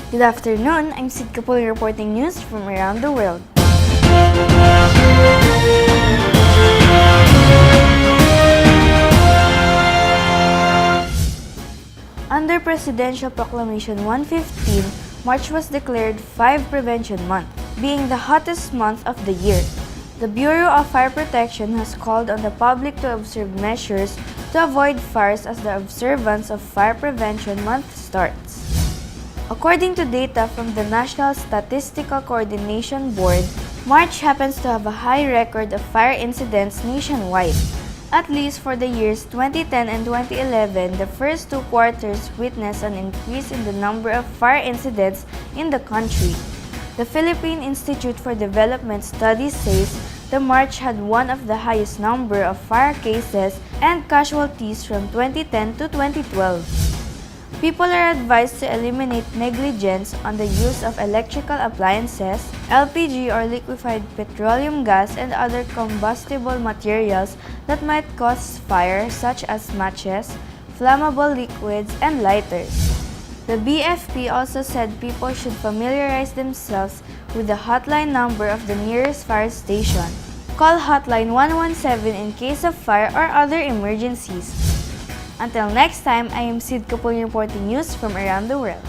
Good afternoon, I'm Sid Kapul reporting news from around the world. Under Presidential Proclamation 115, March was declared Fire Prevention Month, being the hottest month of the year. The Bureau of Fire Protection has called on the public to observe measures to avoid fires as the observance of Fire Prevention Month starts. According to data from the National Statistical Coordination Board, March happens to have a high record of fire incidents nationwide. At least for the years 2010 and 2011, the first two quarters witnessed an increase in the number of fire incidents in the country. The Philippine Institute for Development Studies says the March had one of the highest number of fire cases and casualties from 2010 to 2012. People are advised to eliminate negligence on the use of electrical appliances, LPG or liquefied petroleum gas, and other combustible materials that might cause fire such as matches, flammable liquids, and lighters. The BFP also said people should familiarize themselves with the hotline number of the nearest fire station. Call Hotline 117 in case of fire or other emergencies. Until next time, I am Sid Kapul reporting news from around the world.